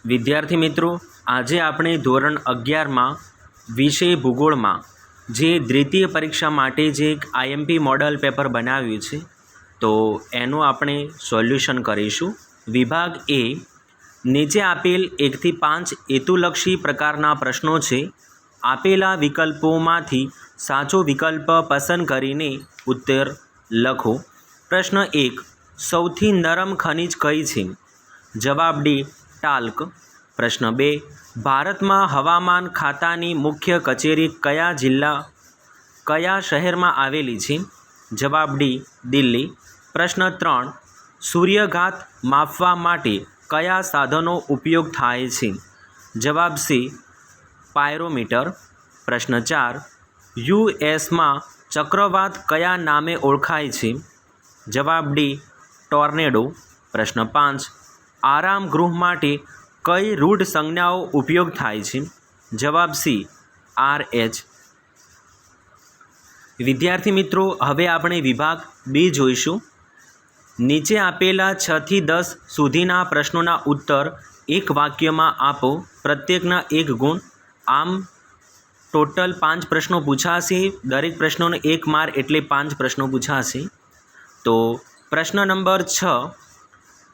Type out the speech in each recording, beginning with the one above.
વિદ્યાર્થી મિત્રો, આજે આપણે ધોરણ 11માં વિષય ભૂગોળમાં જે દ્વિતીય પરીક્ષા માટે જે એક આઈએમપી મોડલ પેપર બનાવ્યું છે તો એનું આપણે સોલ્યુશન કરીશું. વિભાગ એ નીચે આપેલ 1 થી 5 હેતુલક્ષી પ્રકારના પ્રશ્નો છે. આપેલા વિકલ્પોમાંથી સાચો વિકલ્પ પસંદ કરીને ઉત્તર લખો. પ્રશ્ન 1, સૌથી નરમ ખનિજ કઈ છે? જવાબ ડી, ટાલ્ક. પ્રશ્ન 2, ભારતમાં હવામાન ખાતાની મુખ્ય કચેરી કયા શહેરમાં આવેલી છે? જવાબ ડી, દિલ્હી. પ્રશ્ન 3, સૂર્યઘાત માપવા માટે કયા સાધનો ઉપયોગ થાય છે? જવાબ સી, પાયરોમીટર. પ્રશ્ન 4, યુએસમાં ચક્રવાત કયા નામે ઓળખાય છે? જવાબ ડી, ટોર્નેડો. પ્રશ્ન 5, આરામ ગૃહ માટે કઈ રૂઢ સંજ્ઞાઓ ઉપયોગ થાય છે? જવાબ સી, RH. વિદ્યાર્થી મિત્રો, હવે આપણે વિભાગ બી જોઈશું. નીચે આપેલા 6 થી 10 સુધીના પ્રશ્નોના ઉત્તર એક વાક્યમાં આપો. પ્રત્યેકના 1 ગુણ. આમ ટોટલ 5 પ્રશ્નો પૂછાશે. દરેક પ્રશ્નોને 1 માર્ક એટલે 5 પ્રશ્નો પૂછાશે. તો પ્રશ્ન નંબર 6,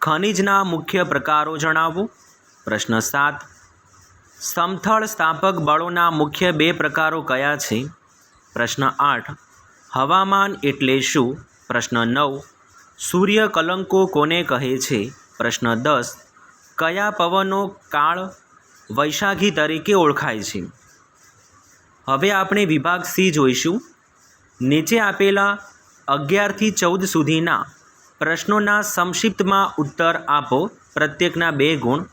ખનિજના મુખ્ય પ્રકારો જણાવો. પ્રશ્ન 7, સમથળ સ્થાપક બળોના મુખ્ય 2 પ્રકારો કયા છે? પ્રશ્ન 8, હવામાન એટલે શું? પ્રશ્ન 9, સૂર્ય કલંકો કોને કહે છે? પ્રશ્ન 10, કયા પવનો કાળ વૈશાખી તરીકે ઓળખાય છે? હવે આપણે વિભાગ સી જોઈશું. નીચે આપેલા 11 થી 14 સુધીના પ્રશ્નોના સંક્ષિપ્તમાં ઉત્તર આપો. પ્રત્યેકના 2 ગુણ.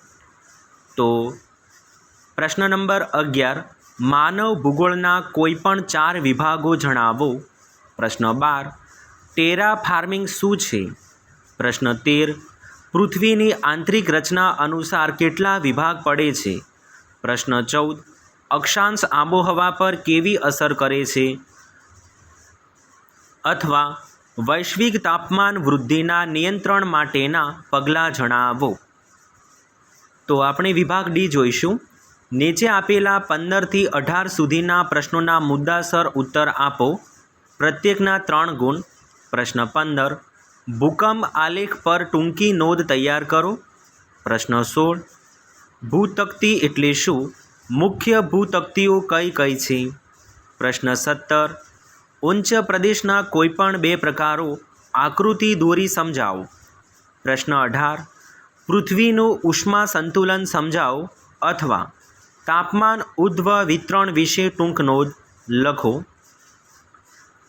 તો પ્રશ્ન નંબર 11, માનવ ભૂગોળના કોઈપણ 4 વિભાગો જણાવો. પ્રશ્ન 12, ટેરા ફાર્મિંગ શું છે? પ્રશ્ન 13, પૃથ્વીની આંતરિક રચના અનુસાર કેટલા વિભાગ પડે છે? પ્રશ્ન 14, અક્ષાંશ આબોહવા પર કેવી અસર કરે છે? અથવા વૈશ્વિક તાપમાન વૃદ્ધિના નિયંત્રણ માટેના પગલાં જણાવો. તો આપણે વિભાગ ડી જોઈશું. નીચે આપેલા 15 થી 18 સુધીના પ્રશ્નોના મુદ્દાસર ઉત્તર આપો. પ્રત્યેકના 3 ગુણ. પ્રશ્ન 15, ભૂકંપ આલેખ પર ટૂંકી નોંધ તૈયાર કરો. પ્રશ્ન 16, ભૂતકતી એટલે શું? મુખ્ય ભૂતકતીઓ કઈ કઈ છે? પ્રશ્ન 17, ઉચ્ચ પ્રદેશના કોઈપણ 2 પ્રકારો આકૃતિ દોરી સમજાવો. પ્રશ્ન 18, પૃથ્વીનું ઉષ્મા સંતુલન સમજાવો અથવા તાપમાન ઉર્ધ્વ વિતરણ વિશે ટૂંક નોંધ લખો.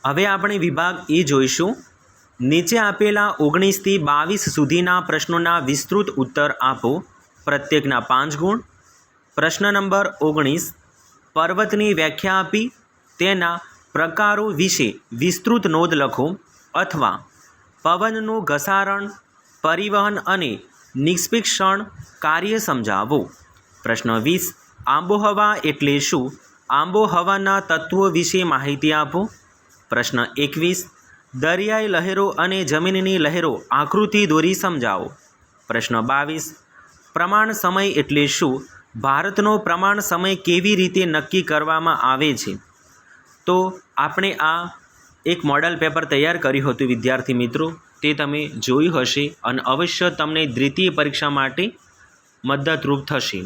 હવે આપણે વિભાગ એ જોઈશું. નીચે આપેલા 19 થી 22 સુધીના પ્રશ્નોના વિસ્તૃત ઉત્તર આપો. પ્રત્યેકના 5 ગુણ. પ્રશ્ન નંબર 19, પર્વતની વ્યાખ્યા આપી તેના પ્રકારો વિશે વિસ્તૃત નોંધ લખો અથવા પવનનું ઘસારણ, પરિવહન અને નિક્ષેપણ કાર્ય સમજાવો. પ્રશ્ન 20, આબોહવા એટલે શું? આબોહવાના તત્વો વિશે માહિતી આપો. પ્રશ્ન 21, દરિયાઈ લહેરો અને જમીનની લહેરો આકૃતિ દોરી સમજાવો. પ્રશ્ન 22, પ્રમાણ સમય એટલે શું? ભારતનો પ્રમાણ સમય કેવી રીતે નક્કી કરવામાં આવે છે? તો આપણે આ એક મોડલ પેપર તૈયાર કર્યું હતું વિદ્યાર્થી મિત્રો, તે તમે જોયું હશે અને અવશ્ય તમને દ્વિતીય પરીક્ષા માટે મદદરૂપ થશે.